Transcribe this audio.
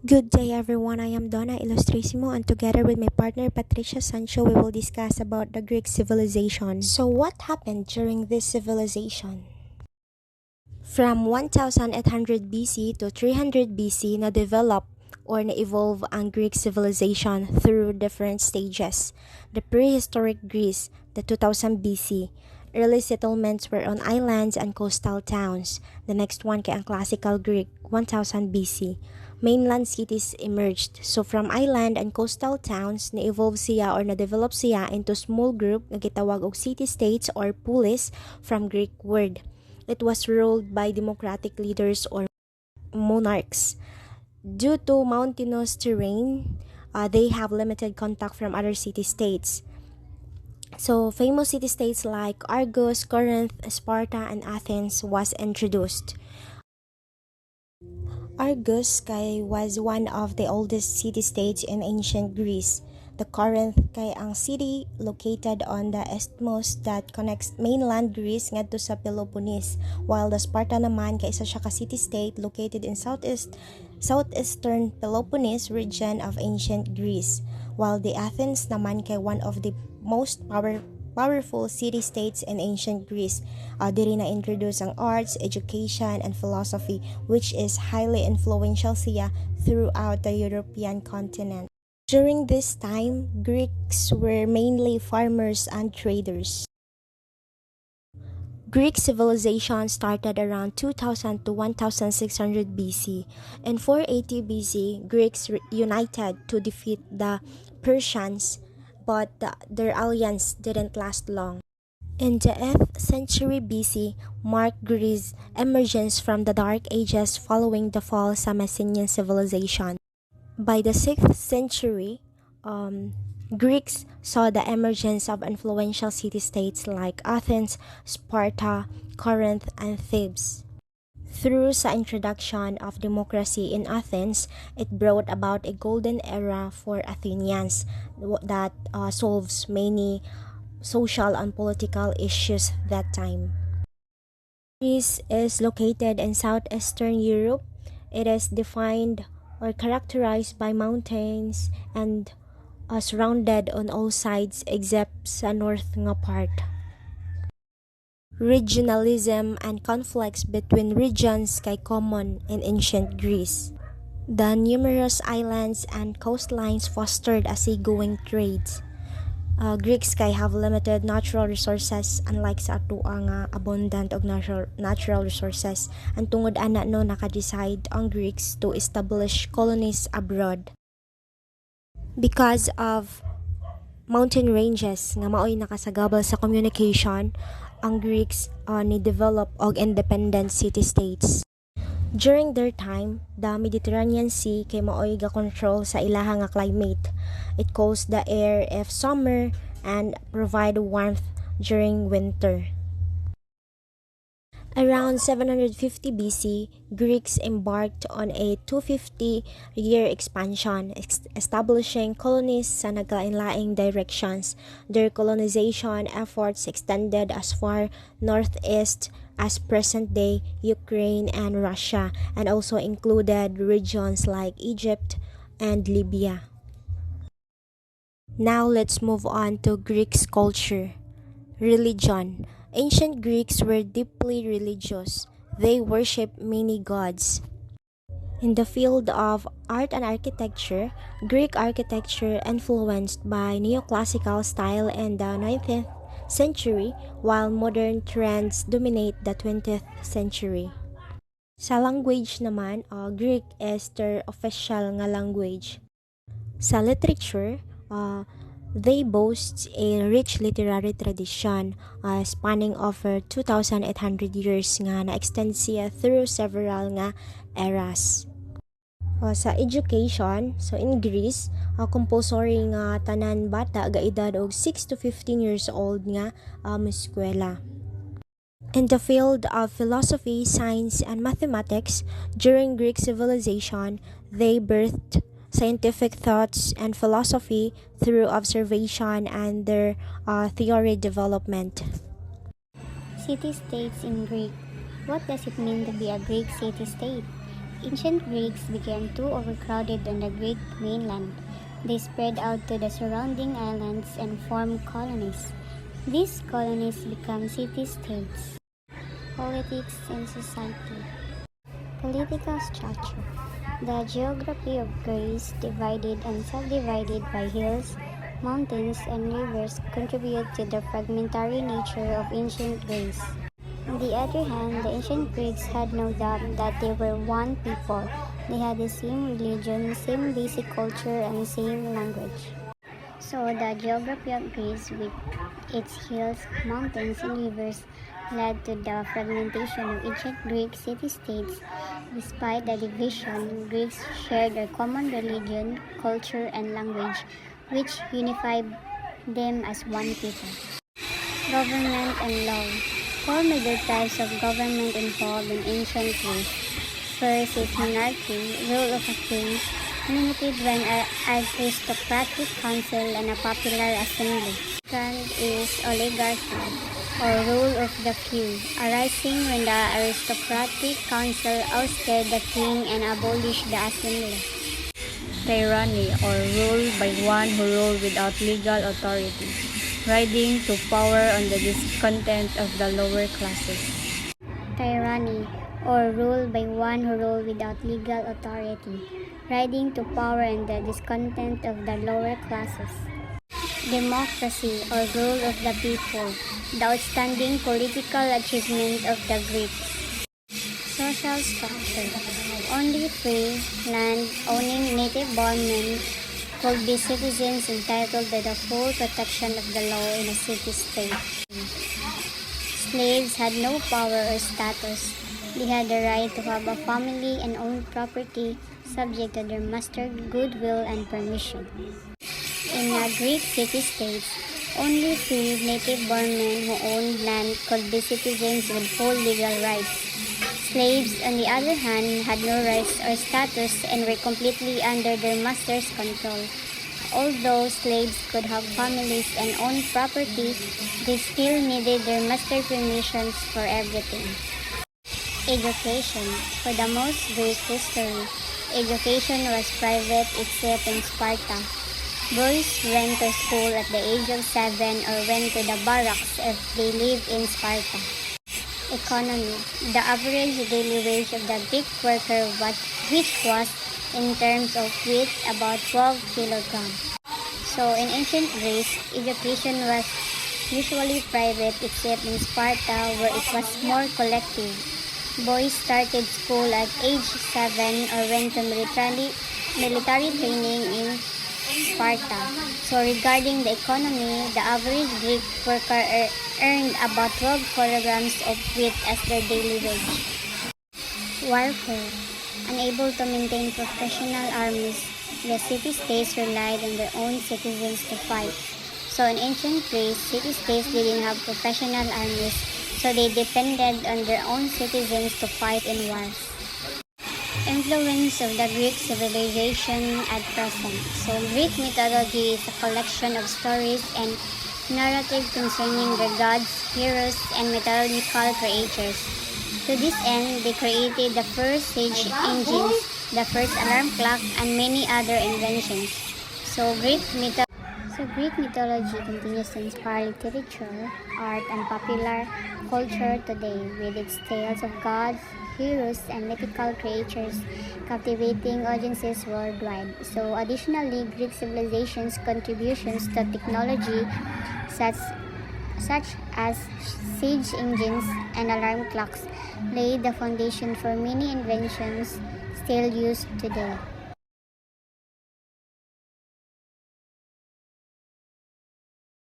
Good day everyone, I am Donna Ilustrissimo and together with my partner Patricia Sancho we will discuss about the Greek civilization. So what happened during this civilization? From 1800 BC to 300 BC na-develop or na-evolve ang Greek civilization through different stages. The prehistoric Greece, the 2000 BC. Early settlements were on islands and coastal towns. The next one kay ang classical Greek, 1000 BC. Mainland cities emerged. So from island and coastal towns, na-evolve siya or na-develop siya into small group nga gitawag og city-states or polis from Greek word. It was ruled by democratic leaders or monarchs. Due to mountainous terrain, they have limited contact from other city-states. So famous city-states like Argos, Corinth, Sparta, and Athens was introduced. Argos was one of the oldest city-states in ancient Greece. The Corinth kay ang city located on the isthmus that connects mainland Greece ngadto sa Peloponnese, while the Sparta naman kay isa siya ka city-state located in southeastern Peloponnese region of ancient Greece, while the Athens naman kay one of the most powerful city-states in ancient Greece. Diri na introduce ang arts, education, and philosophy, which is highly influential siya throughout the European continent. During this time, Greeks were mainly farmers and traders. Greek civilization started around 2000 to 1600 BC. In 480 BC, Greeks united to defeat the Persians, but their alliance didn't last long. In the 8th century BC marked Greece's emergence from the Dark Ages following the fall sa Messenian civilization. By the 6th century, Greeks saw the emergence of influential city-states like Athens, Sparta, Corinth, and Thebes. Through sa introduction of democracy in Athens, it brought about a golden era for Athenians that solves many social and political issues that time. Greece is located in southeastern Europe. It is defined or characterized by mountains and surrounded on all sides except sa north nga part. Regionalism and conflicts between regions kay common in ancient Greece. The numerous islands and coastlines fostered a seagoing trades. Greeks kay have limited natural resources unlike sa atoa nga abundant og natural resources. Ang tungod ana no naka-decide ang Greeks to establish colonies abroad. Because of mountain ranges nga maoy nakasagabal sa communication, ang Greeks ni develop og independent city-states. During their time, the Mediterranean Sea kay maoy ga-control sa ilaha nga climate. It cools the air if summer and provide warmth during winter. Around 750 BC, Greeks embarked on a 250-year expansion, establishing colonies sa naglain-laing directions. Their colonization efforts extended as far northeast as present-day Ukraine and Russia, and also included regions like Egypt and Libya. Now let's move on to Greek culture. Religion. Ancient Greeks were deeply religious. They worshipped many gods. In the field of art and architecture, Greek architecture influenced by neoclassical style in the 19th century, while modern trends dominate the 20th century. Sa language naman, Greek is their official nga language. Sa literature, they boast a rich literary tradition spanning over 2,800 years nga na-extend siya through several nga eras. Sa education, so in Greece, compulsory nga tanan bata ga edad og 6 to 15 years old nga eskwela. In the field of philosophy, science, and mathematics, during Greek civilization, they birthed scientific thoughts and philosophy through observation and their theory development. City-states in Greek. What does it mean to be a Greek city-state? ancient Greeks became too overcrowded on the Greek mainland. They spread out to the surrounding islands and formed colonies. These colonies became city-states. Politics and society. Political structure. The geography of Greece, divided and subdivided by hills, mountains, and rivers, contribute to the fragmentary nature of ancient Greece. On the other hand, the ancient Greeks had no doubt that they were one people. They had the same religion, same basic culture, and same language. So the geography of Greece, with its hills, mountains, and rivers, led to the fragmentation of ancient Greek city-states. Despite the division, Greeks shared a common religion, culture, and language, which unified them as one people. Government and law. Four major types of government involved in ancient Greece. First is monarchy, rule of a king, limited when an aristocratic council and a popular assembly. Second is oligarchy, or rule of the few, arising when the aristocratic council ousted the king and abolished the assembly. Tyranny, or rule by one who ruled without legal authority, riding to power on the discontent of the lower classes. Tyranny, or rule by one who ruled without legal authority, riding to power on the discontent of the lower classes. Democracy, or rule of the people, the outstanding political achievement of the Greeks. Social structure. Only free, land-owning native-born men could be citizens entitled to the full protection of the law in a city-state. Slaves had no power or status. They had the right to have a family and own property, subject to their master's goodwill and permission. In Greek city-states, only free native-born men who owned land could be citizens with full legal rights. Slaves, on the other hand, had no rights or status and were completely under their master's control. Although slaves could have families and own property, they still needed their master's permissions for everything. Education. For the most Greek history, education was private except in Sparta. Boys went to school at the age of 7 or went to the barracks if they lived in Sparta. Economy. The average daily wage of the Greek worker, which was, in terms of wheat, about 12 kilograms. So in ancient Greece, education was usually private except in Sparta, where it was more collective. Boys started school at age 7 or went to military training in Sparta. So regarding the economy, the average Greek worker earned about 12 kilograms of wheat as their daily wage. Warfare. Unable to maintain professional armies, the city-states relied on their own citizens to fight. So in ancient Greece, city-states didn't have professional armies, so they depended on their own citizens to fight in wars. Influence of the Greek civilization at present. So Greek mythology is a collection of stories and narrative concerning the gods, heroes, and mythological creatures. To this end, they created the first search engines, the first alarm clock, and many other inventions. So Greek mythology continues to inspire literature, art, and popular culture today, with its tales of gods, heroes, and mythical creatures captivating audiences worldwide. So additionally, Greek civilization's contributions to technology such as siege engines and alarm clocks laid the foundation for many inventions still used today.